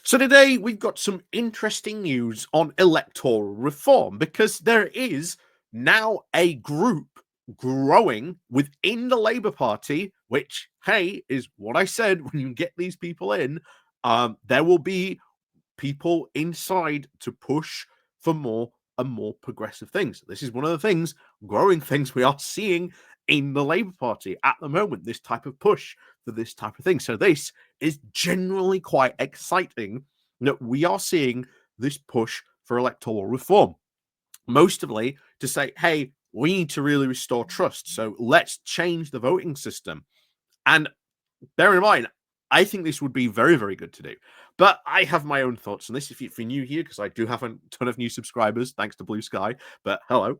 So today we've got some interesting news on electoral reform because there is now a group growing within the Labour Party, which, hey, is what I said when you get these people in, there will be people inside to push for more and more progressive things. This is one of the things, growing things we are seeing in the Labour Party at the moment, this type of push for this type of thing. So this is generally quite exciting that we are seeing this push for electoral reform. Mostly to say, hey, we need to really restore trust. So let's change the voting system. And bear in mind, I think this would be very, very good to do. But I have my own thoughts on this. If you're new here, because I do have a ton of new subscribers, thanks to Blue Sky. But hello.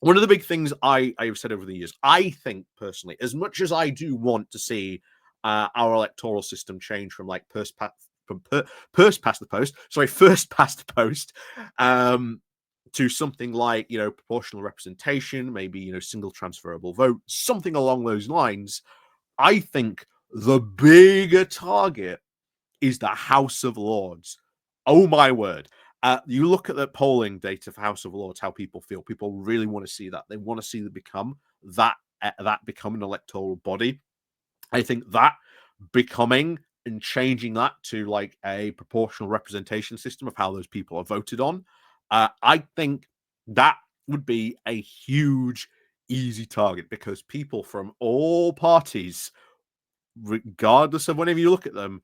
One of the big things I've said over the years, I think personally, as much as I do want to see our electoral system change from like first past the post, to something like, proportional representation, maybe, single transferable vote, something along those lines. I think the bigger target is the House of Lords. Oh my word. You look at the polling data for House of Lords, how people feel. People really want to see that. They want to see them become that become an electoral body. I think that becoming and changing that to like a proportional representation system of how those people are voted on, I think that would be a huge, easy target because people from all parties, regardless of whenever you look at them,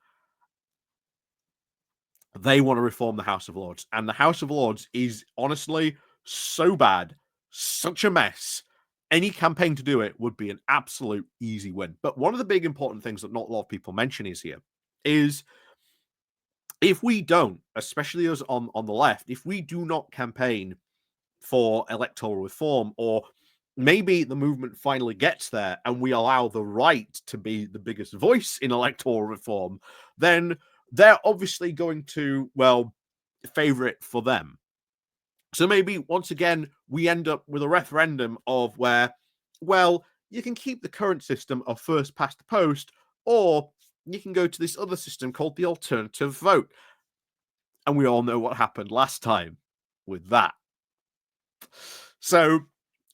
they want to reform the House of Lords. And the House of Lords is honestly so bad, such a mess. Any campaign to do it would be an absolute easy win. But one of the big important things that not a lot of people mention is if we don't, especially us on the left, if we do not campaign for electoral reform, or maybe the movement finally gets there and we allow the right to be the biggest voice in electoral reform, then they're obviously going to, favor it for them. So maybe once again, we end up with a referendum of where, you can keep the current system of first past the post, or you can go to this other system called the alternative vote. And we all know what happened last time with that. So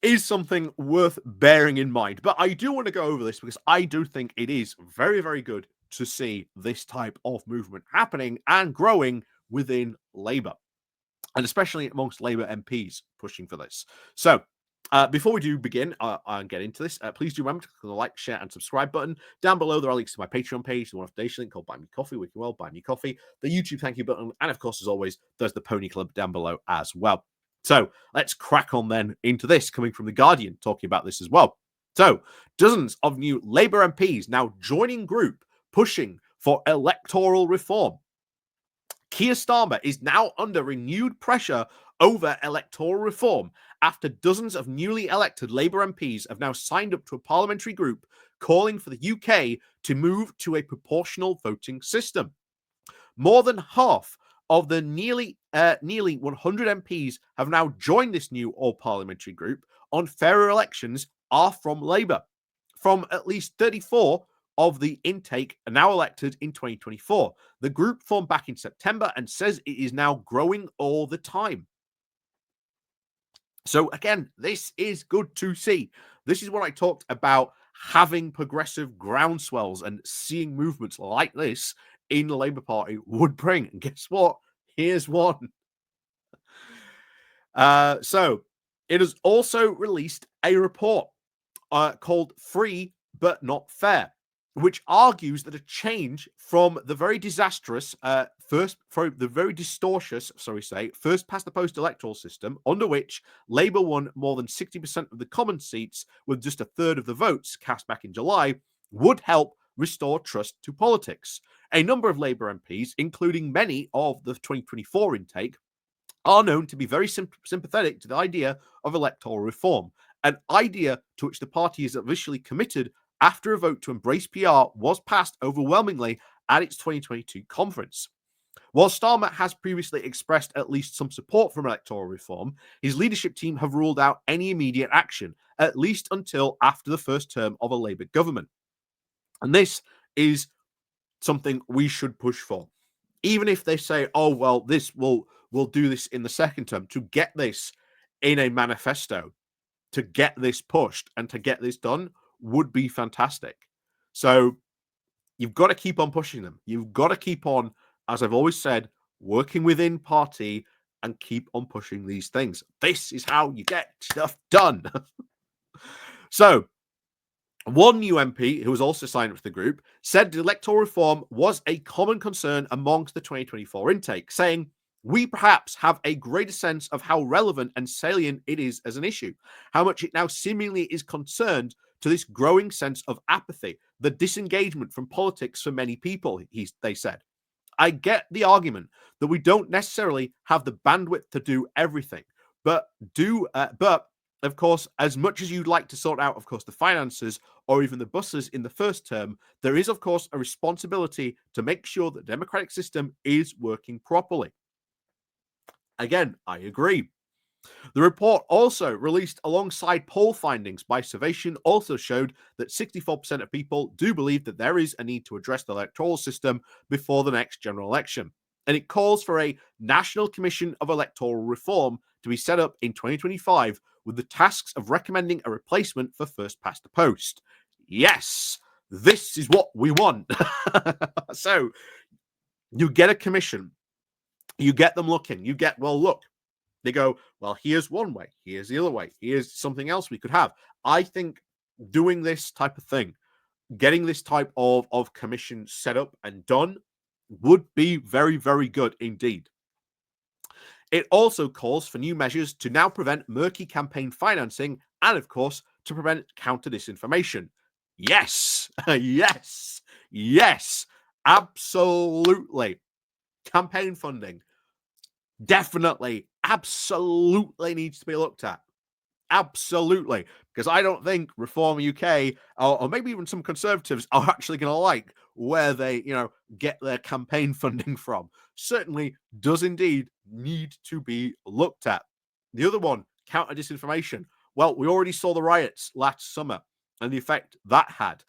is something worth bearing in mind. But I do want to go over this because I do think it is very, very good to see this type of movement happening and growing within Labour, and especially amongst Labour MPs pushing for this. So before we do begin and get into this, please do remember to click on the like, share, and subscribe button. Down below, there are links to my Patreon page, the one-off donation link called Buy Me Coffee, where you can buy me coffee, the YouTube thank you button, and of course, as always, there's the Pony Club down below as well. So let's crack on then into this, coming from The Guardian, talking about this as well. So dozens of new Labour MPs now joining group pushing for electoral reform. Keir Starmer is now under renewed pressure over electoral reform after dozens of newly elected Labour MPs have now signed up to a parliamentary group calling for the UK to move to a proportional voting system. More than half of the nearly 100 MPs have now joined this new all-parliamentary group on fairer elections are from Labour. From at least 34 of the intake are now elected in 2024. The group formed back in September and says it is now growing all the time. So again, this is good to see. This is what I talked about, having progressive groundswells and seeing movements like this in the Labour Party would bring. And guess what? Here's one. So it has also released a report called Free But Not Fair, which argues that a change from the very disastrous first past the post electoral system, under which Labour won more than 60% of the common seats with just a third of the votes cast back in July, would help restore trust to politics. A number of Labour MPs, including many of the 2024 intake, are known to be very sympathetic to the idea of electoral reform, an idea to which the party is officially committed after a vote to embrace PR was passed overwhelmingly at its 2022 conference. While Starmer has previously expressed at least some support for electoral reform, his leadership team have ruled out any immediate action, at least until after the first term of a Labour government. And this is something we should push for. Even if they say, oh, well, this we'll do this in the second term, to get this in a manifesto, to get this pushed and to get this done would be fantastic. So you've got to keep on pushing them. You've got to keep on, as I've always said, working within party and keep on pushing these things. This is how you get stuff done. So one new MP, who was also signed up to the group, said electoral reform was a common concern amongst the 2024 intake, saying, we perhaps have a greater sense of how relevant and salient it is as an issue, how much it now seemingly is concerned to this growing sense of apathy, the disengagement from politics for many people, they said. I get the argument that we don't necessarily have the bandwidth to do everything, but of course, as much as you'd like to sort out, of course, the finances or even the buses in the first term, there is, of course, a responsibility to make sure that the democratic system is working properly. Again, I agree. The report, also released alongside poll findings by Survation, also showed that 64% of people do believe that there is a need to address the electoral system before the next general election. And it calls for a National Commission of Electoral Reform to be set up in 2025 with the tasks of recommending a replacement for first past the post. Yes, this is what we want. So you get a commission, you get them looking, you get, well, look, they go, well, here's one way, here's the other way, here's something else we could have. I think doing this type of thing, getting this type of commission set up and done would be very, very good indeed. It also calls for new measures to now prevent murky campaign financing and, of course, to prevent counter disinformation. Yes, yes, absolutely. Campaign funding definitely, absolutely needs to be looked at. Absolutely. Because I don't think Reform UK or maybe even some Conservatives are actually going to like where they, get their campaign funding from. Certainly does indeed need to be looked at. The other one, counter disinformation. Well, we already saw the riots last summer and the effect that had.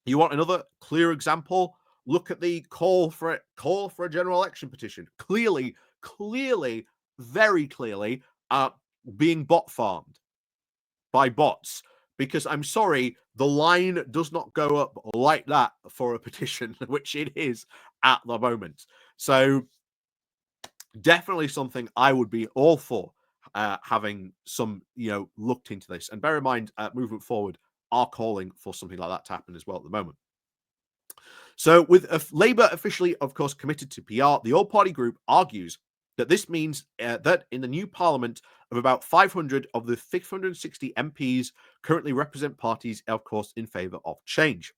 You want another clear example? Look at the call for a general election petition. Clearly, very clearly, being bot farmed by bots. Because I'm sorry, the line does not go up like that for a petition, which it is at the moment. So definitely something I would be all for having some, looked into this. And bear in mind, movement forward are calling for something like that to happen as well at the moment. So, with Labour officially, of course, committed to PR, the All Party Group argues that this means that in the new parliament of about 500 of the 660 MPs currently represent parties, of course, in favour of change.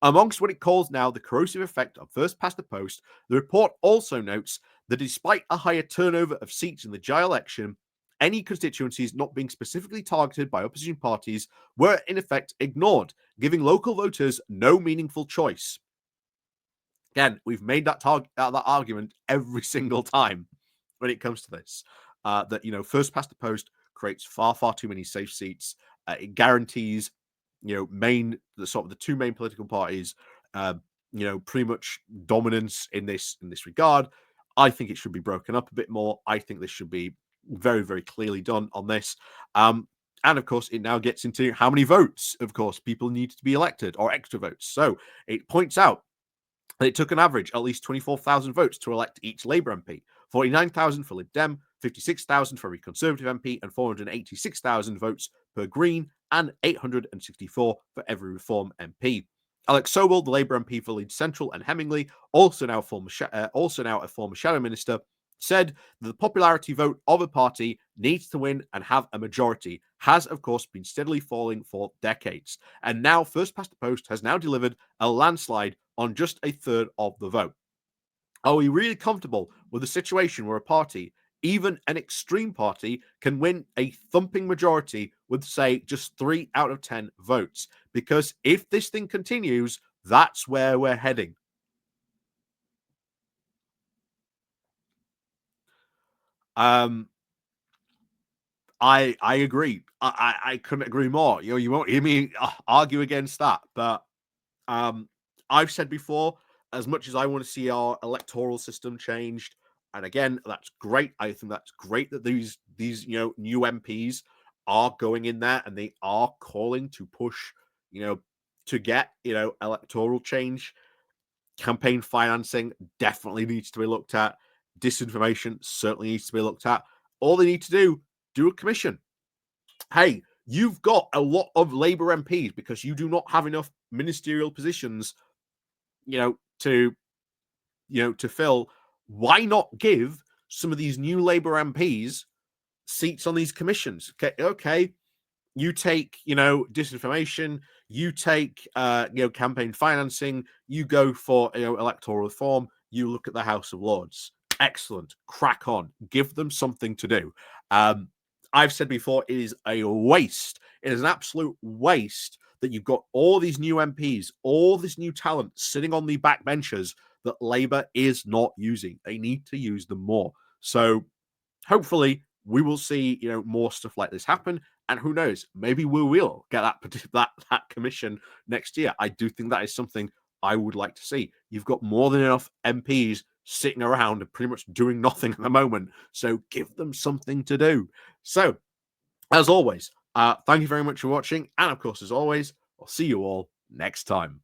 Amongst what it calls now the corrosive effect of first past the post, the report also notes that despite a higher turnover of seats in the GI election, any constituencies not being specifically targeted by opposition parties were in effect ignored, giving local voters no meaningful choice. Again, we've made that argument every single time when it comes to this. That first past the post creates far too many safe seats. It guarantees, the two main political parties, pretty much dominance in this regard. I think it should be broken up a bit more. I think this should be very, very clearly done on this. And of course, it now gets into how many votes, of course, people need to be elected or extra votes. So it points out it took an average at least 24,000 votes to elect each Labour MP, 49,000 for Lib Dem, 56,000 for every Conservative MP, and 486,000 votes per Green, and 864 for every Reform MP. Alex Sobel, the Labour MP for Leeds Central and Hemingway, also now a former shadow minister, said that the popularity vote of a party needs to win and have a majority, has of course been steadily falling for decades. And now First Past the Post has now delivered a landslide on just a third of the vote. Are we really comfortable with a situation where a party, even an extreme party, can win a thumping majority with, say, just 3 out of 10 votes? Because if this thing continues, that's where we're heading. I agree. I couldn't agree more. You won't hear me argue against that. But I've said before, as much as I want to see our electoral system changed, and again, that's great. I think that's great that these new MPs are going in there and they are calling to push, to get electoral change. Campaign financing definitely needs to be looked at. Disinformation certainly needs to be looked at. All they need to do a commission. Hey, you've got a lot of Labour MPs because you do not have enough ministerial positions, to to fill. Why not give some of these new Labour MPs seats on these commissions? Okay, you take disinformation, you take campaign financing, you go for electoral reform, you look at the House of Lords. Excellent, crack on, give them something to do. I've said before, it is a waste, it is an absolute waste that you've got all these new MPs, all this new talent sitting on the backbenches that Labour is not using. They need to use them more. So hopefully we will see more stuff like this happen, and who knows, maybe we will get that commission next year. I do think that is something I would like to see. You've got more than enough MPs sitting around and pretty much doing nothing at the moment, so give them something to do. So as always, thank you very much for watching, and of course, as always, I'll see you all next time.